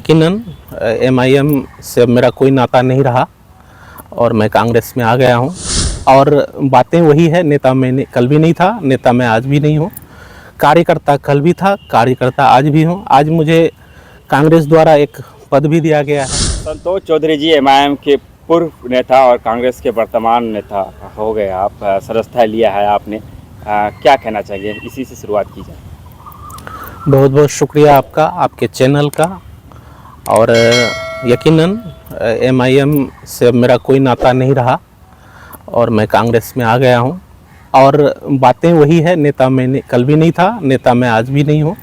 यकीनन एमआईएम से अब मेरा कोई नाता नहीं रहा और मैं कांग्रेस में आ गया हूं। और बातें वही है, नेता मैं कल भी नहीं था, नेता मैं आज भी नहीं हूं, कार्यकर्ता कल भी था, कार्यकर्ता आज भी हूं। आज मुझे कांग्रेस द्वारा एक पद भी दिया गया है। संतोष चौधरी जी एमआईएम के पूर्व नेता और कांग्रेस के वर्तमान नेता हो गए आप, सदस्यता लिया है आपने, क्या कहना चाहिए? इसी से शुरुआत की जाए। बहुत बहुत शुक्रिया आपका, आपके चैनल का। और यकीनन एमआईएम से अब मेरा कोई नाता नहीं रहा और मैं कांग्रेस में आ गया हूं। और बातें वही है, नेता मैं कल भी नहीं था, नेता मैं आज भी नहीं हूं,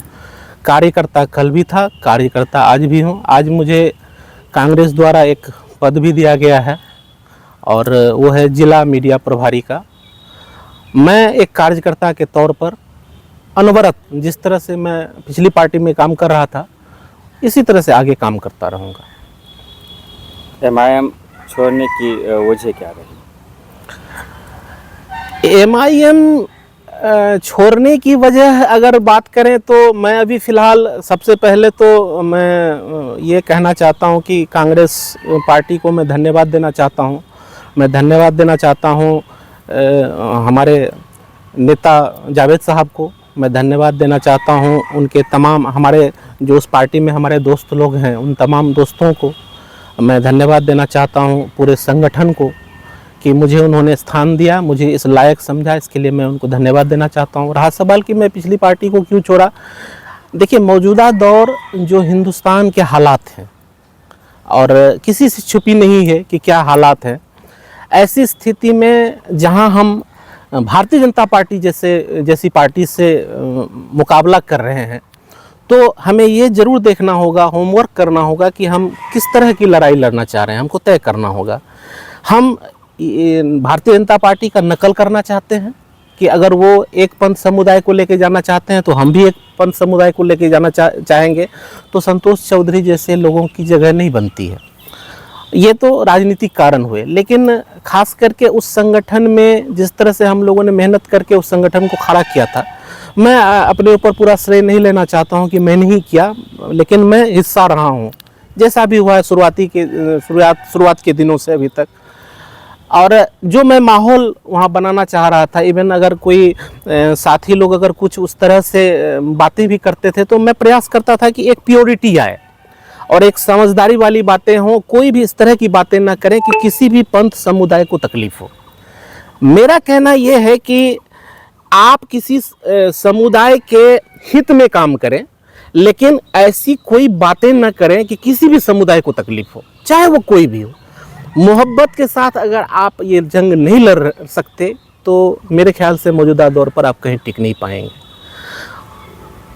कार्यकर्ता कल भी था, कार्यकर्ता आज भी हूं। आज मुझे कांग्रेस द्वारा एक पद भी दिया गया है और वो है जिला मीडिया प्रभारी का। मैं एक कार्यकर्ता के तौर पर अनवरत जिस तरह से मैं पिछली पार्टी में काम कर रहा था, इसी तरह से आगे काम करता रहूँगा। एमआईएम छोड़ने की वजह क्या रही? एमआईएम छोड़ने की वजह अगर बात करें तो मैं अभी फ़िलहाल सबसे पहले तो मैं ये कहना चाहता हूँ कि कांग्रेस पार्टी को मैं धन्यवाद देना चाहता हूँ। मैं धन्यवाद देना चाहता हूँ हमारे नेता जावेद साहब को, मैं धन्यवाद देना चाहता हूँ उनके तमाम हमारे जो उस पार्टी में हमारे दोस्त लोग हैं, उन तमाम दोस्तों को मैं धन्यवाद देना चाहता हूँ, पूरे संगठन को, कि मुझे उन्होंने स्थान दिया, मुझे इस लायक समझा, इसके लिए मैं उनको धन्यवाद देना चाहता हूँ। रहा सवाल कि मैं पिछली पार्टी को क्यों छोड़ा, देखिए मौजूदा दौर जो हिंदुस्तान के हालात हैं और किसी से छुपी नहीं है कि क्या हालात हैं, ऐसी स्थिति में जहाँ हम भारतीय जनता पार्टी जैसी पार्टी से मुकाबला कर रहे हैं, तो हमें ये ज़रूर देखना होगा, होमवर्क करना होगा कि हम किस तरह की लड़ाई लड़ना चाह रहे हैं। हमको तय करना होगा। हम भारतीय जनता पार्टी का नकल करना चाहते हैं कि अगर वो एक पंथ समुदाय को लेके जाना चाहते हैं तो हम भी एक पंथ समुदाय को लेके जाना चाहेंगे, तो संतोष चौधरी जैसे लोगों की जगह नहीं बनती है। ये तो राजनीतिक कारण हुए, लेकिन खास करके उस संगठन में जिस तरह से हम लोगों ने मेहनत करके उस संगठन को खड़ा किया था, मैं अपने ऊपर पूरा श्रेय नहीं लेना चाहता हूं कि मैंने ही किया, लेकिन मैं हिस्सा रहा हूं जैसा भी हुआ है शुरुआत के दिनों से अभी तक। और जो मैं माहौल वहाँ बनाना चाह रहा था, इवन अगर कोई साथी लोग अगर कुछ उस तरह से बातें भी करते थे, तो मैं प्रयास करता था कि एक प्योरिटी आए और एक समझदारी वाली बातें हों। कोई भी इस तरह की बातें ना करें कि किसी भी पंथ समुदाय को तकलीफ हो। मेरा कहना यह है कि आप किसी समुदाय के हित में काम करें, लेकिन ऐसी कोई बातें ना करें कि किसी भी समुदाय को तकलीफ हो, चाहे वो कोई भी हो। मोहब्बत के साथ अगर आप ये जंग नहीं लड़ सकते तो मेरे ख्याल से मौजूदा दौर पर आप कहीं टिक नहीं पाएंगे।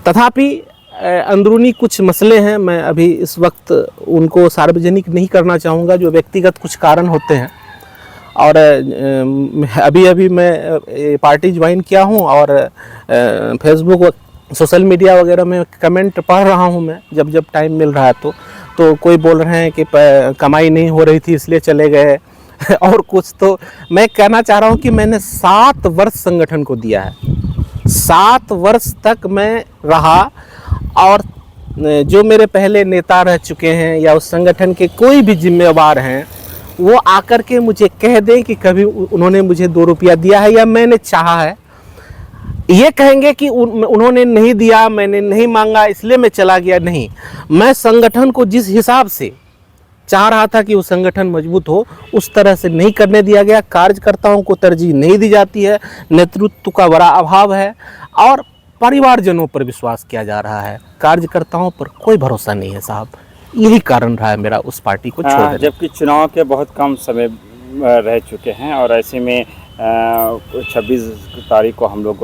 तथापि अंदरूनी कुछ मसले हैं, मैं अभी इस वक्त उनको सार्वजनिक नहीं करना चाहूँगा, जो व्यक्तिगत कुछ कारण होते हैं। और अभी मैं पार्टी ज्वाइन किया हूँ और फेसबुक सोशल मीडिया वगैरह में कमेंट पढ़ रहा हूँ मैं, जब टाइम मिल रहा है तो कोई बोल रहे हैं कि कमाई नहीं हो रही थी इसलिए चले गए और कुछ। तो मैं कहना चाह रहा हूँ कि मैंने 7 वर्ष संगठन को दिया है, 7 वर्ष तक मैं रहा, और जो मेरे पहले नेता रह चुके हैं या उस संगठन के कोई भी जिम्मेवार हैं, वो आकर के मुझे कह दें कि कभी उन्होंने मुझे 2 रुपया दिया है या मैंने चाहा है, ये कहेंगे कि उन्होंने नहीं दिया, मैंने नहीं मांगा इसलिए मैं चला गया। नहीं, मैं संगठन को जिस हिसाब से चाह रहा था कि वो संगठन मजबूत हो, उस तरह से नहीं करने दिया गया। कार्यकर्ताओं को तरजीह नहीं दी जाती है, नेतृत्व का बड़ा अभाव है और परिवारजनों पर विश्वास किया जा रहा है, कार्यकर्ताओं पर कोई भरोसा नहीं है साहब। यही कारण रहा है मेरा उस पार्टी को छोड़ देने। जबकि चुनाव के बहुत कम समय रह चुके हैं और ऐसे में 26 तारीख को हम लोग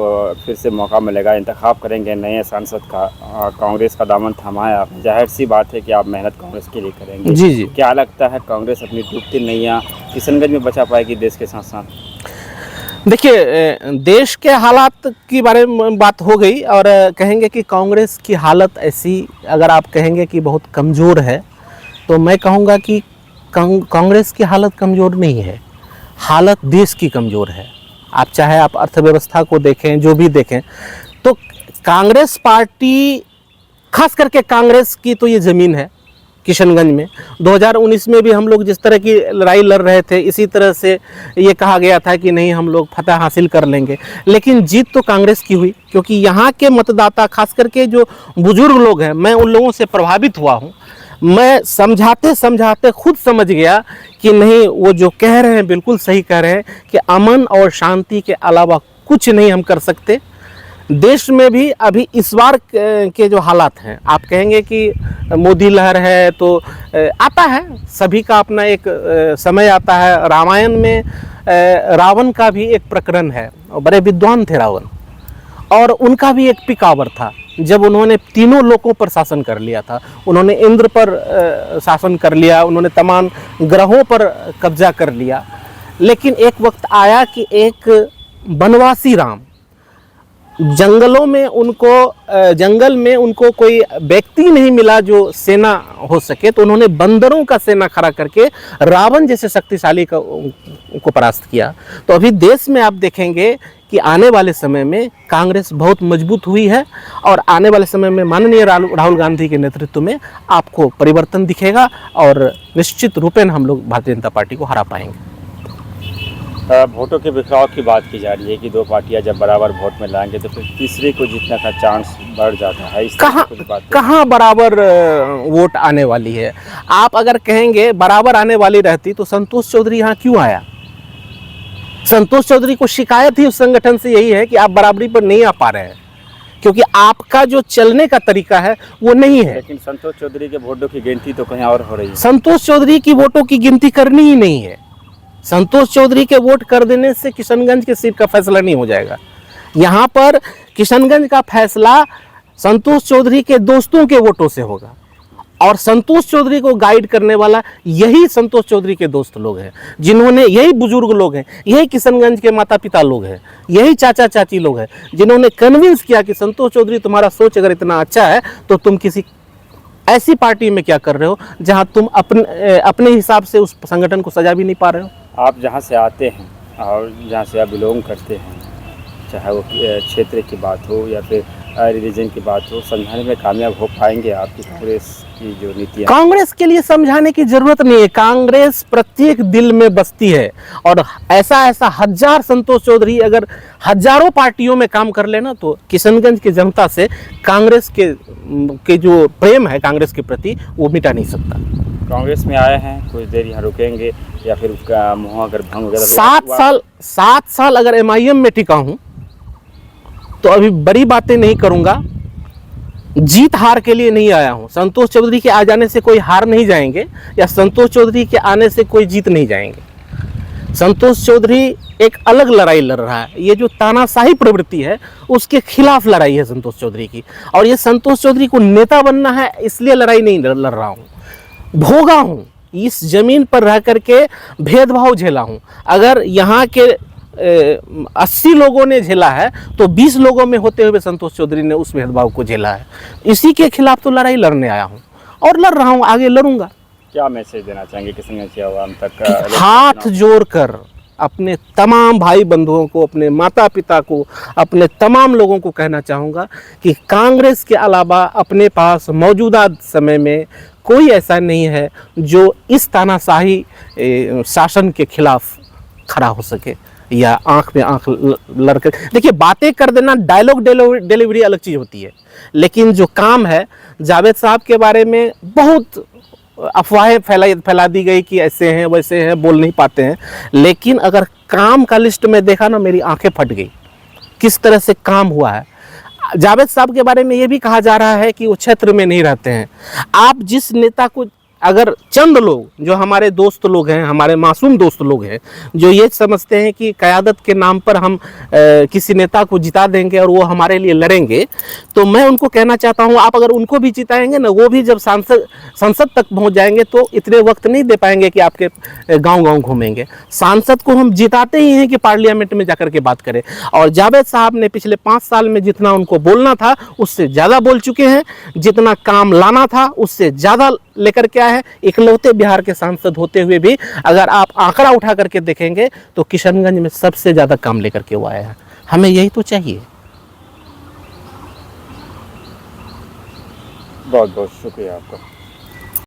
फिर से मौका मिलेगा, इंतखाब करेंगे नए सांसद का। कांग्रेस का दामन थमाया आपने, जाहिर सी बात है कि आप मेहनत कांग्रेस के लिए करेंगे। जी जी। क्या लगता है कांग्रेस अपनी डूबती नैया किशनगंज में बचा पाएगी देश के साथ साथ? देखिए, देश के हालात के बारे में बात हो गई और कहेंगे कि कांग्रेस की हालत ऐसी, अगर आप कहेंगे कि बहुत कमज़ोर है, तो मैं कहूँगा कि कांग्रेस की हालत कमज़ोर नहीं है, हालत देश की कमज़ोर है। आप चाहे आप अर्थव्यवस्था को देखें, जो भी देखें, तो कांग्रेस पार्टी, खास करके कांग्रेस की तो ये ज़मीन है, किशनगंज में। 2019 में भी हम लोग जिस तरह की लड़ाई लड़ रहे थे, इसी तरह से ये कहा गया था कि नहीं हम लोग फतह हासिल कर लेंगे, लेकिन जीत तो कांग्रेस की हुई, क्योंकि यहाँ के मतदाता खास करके जो बुजुर्ग लोग हैं, मैं उन लोगों से प्रभावित हुआ हूँ। मैं समझाते समझाते खुद समझ गया कि नहीं, वो जो कह रहे हैं बिल्कुल सही कह रहे हैं कि अमन और शांति के अलावा कुछ नहीं हम कर सकते। देश में भी अभी इस बार के जो हालात हैं, आप कहेंगे कि मोदी लहर है तो आता है, सभी का अपना एक समय आता है। रामायण में रावण का भी एक प्रकरण है, और बड़े विद्वान थे रावण, और उनका भी एक पिकावर था जब उन्होंने तीनों लोकों पर शासन कर लिया था। उन्होंने इंद्र पर शासन कर लिया, उन्होंने तमाम ग्रहों पर कब्जा कर लिया, लेकिन एक वक्त आया कि एक वनवासी राम, जंगल में उनको कोई व्यक्ति नहीं मिला जो सेना हो सके, तो उन्होंने बंदरों का सेना खड़ा करके रावण जैसे शक्तिशाली को परास्त किया। तो अभी देश में आप देखेंगे कि आने वाले समय में कांग्रेस बहुत मजबूत हुई है, और आने वाले समय में माननीय राहुल गांधी के नेतृत्व में आपको परिवर्तन दिखेगा, और निश्चित रूपेण हम लोग भारतीय जनता पार्टी को हरा पाएंगे। वोटों के बिखराव की बात की जा रही है कि दो पार्टियां जब बराबर वोट में लाएंगे तो फिर तीसरे को जीतने का चांस बढ़ जाता है। इस कहाँ बराबर वोट आने वाली है? आप अगर कहेंगे बराबर आने वाली रहती तो संतोष चौधरी यहाँ क्यों आया? संतोष चौधरी को शिकायत ही उस संगठन से यही है कि आप बराबरी पर नहीं आ पा रहे हैं, क्योंकि आपका जो चलने का तरीका है वो नहीं है। लेकिन संतोष चौधरी के वोटों की गिनती तो कहीं और हो रही है। संतोष चौधरी की वोटों की गिनती करनी ही नहीं है। संतोष चौधरी के वोट कर देने से किशनगंज के सीट का फैसला नहीं हो जाएगा। यहाँ पर किशनगंज का फैसला संतोष चौधरी के दोस्तों के वोटों से होगा, और संतोष चौधरी को गाइड करने वाला यही संतोष चौधरी के दोस्त लोग हैं, जिन्होंने, यही बुजुर्ग लोग हैं, यही किशनगंज के माता पिता लोग हैं, यही चाचा चाची लोग हैं, जिन्होंने कन्विंस किया कि संतोष चौधरी तुम्हारा सोच अगर इतना अच्छा है तो तुम किसी ऐसी पार्टी में क्या कर रहे हो जहां तुम अपने हिसाब से उस संगठन को सजा भी नहीं पा रहे हो। आप जहां से आते हैं और जहां से आप बिलोंग करते हैं, चाहे वो क्षेत्र की बात हो या फिर रिलीजन की बात हो, समझाने में कामयाब हो पाएंगे आपकी कांग्रेस की जो नीतियाँ? कांग्रेस के लिए समझाने की जरूरत नहीं है। कांग्रेस प्रत्येक दिल में बसती है, और ऐसा हजार संतोष चौधरी अगर हजारों पार्टियों में काम कर लेना तो किशनगंज की जनता से कांग्रेस के जो प्रेम है कांग्रेस के प्रति वो मिटा नहीं सकता। कांग्रेस में आए हैं, कुछ देर यहाँ रुकेंगे या फिर उसका मुँह अगर भंग वगैरह? 7 साल अगर MIM में टिका हूँ तो अभी बड़ी बातें नहीं करूंगा। जीत हार के लिए नहीं आया हूं। संतोष चौधरी के आ जाने से कोई हार नहीं जाएंगे, या संतोष चौधरी के आने से कोई जीत नहीं जाएंगे। संतोष चौधरी एक अलग लड़ाई लड़ रहा है। ये जो तानाशाही प्रवृत्ति है उसके खिलाफ लड़ाई है संतोष चौधरी की, और ये संतोष चौधरी को नेता बनना है इसलिए लड़ाई नहीं लड़ रहा हूँ। भोगा हूँ, इस जमीन पर रह करके भेदभाव झेला हूँ। अगर यहाँ के 80 लोगों ने झेला है तो 20 लोगों में होते हुए संतोष चौधरी ने उस भेदभाव को झेला है। इसी के खिलाफ तो लड़ाई लड़ने आया हूँ, और लड़ रहा हूँ, आगे लड़ूंगा। क्या मैसेज देना चाहेंगे किशनगंज की आवाम तक? हाथ जोड़कर अपने तमाम भाई बंधुओं को, अपने माता पिता को, अपने तमाम लोगों को कहना चाहूँगा कि कांग्रेस के अलावा अपने पास मौजूदा समय में कोई ऐसा नहीं है जो इस तानाशाही शासन के खिलाफ खड़ा हो सके या आंख में आंख लड़कर। देखिए, बातें कर देना, डायलॉग डिलीवरी अलग चीज़ होती है, लेकिन जो काम है, जावेद साहब के बारे में बहुत अफवाहें फैला दी गई कि ऐसे हैं वैसे हैं, बोल नहीं पाते हैं, लेकिन अगर काम का लिस्ट में देखा ना, मेरी आंखें फट गई किस तरह से काम हुआ है। जावेद साहब के बारे में ये भी कहा जा रहा है कि वो क्षेत्र में नहीं रहते हैं। आप जिस नेता को, अगर चंद लोग जो हमारे दोस्त लोग हैं, हमारे मासूम दोस्त लोग हैं, जो ये समझते हैं कि क़यादत के नाम पर हम किसी नेता को जिता देंगे और वो हमारे लिए लड़ेंगे, तो मैं उनको कहना चाहता हूँ, आप अगर उनको भी जिताएंगे ना, वो भी जब संसद तक पहुँच जाएंगे तो इतने वक्त नहीं दे पाएंगे कि आपके गाँव घूमेंगे। सांसद को हम जिताते ही हैं कि पार्लियामेंट में जाकर के बात करें, और जावेद साहब ने पिछले 5 साल में जितना उनको बोलना था उससे ज़्यादा बोल चुके हैं, जितना काम लाना था उससे ज़्यादा लेकर के आए हैं। इकलौते बिहार के सांसद होते हुए भी अगर आप आंकड़ा उठा करके देखेंगे तो किशनगंज में सबसे ज़्यादा काम लेकर के वो आए हैं। हमें यही तो चाहिए। बहुत बहुत शुक्रिया आपका।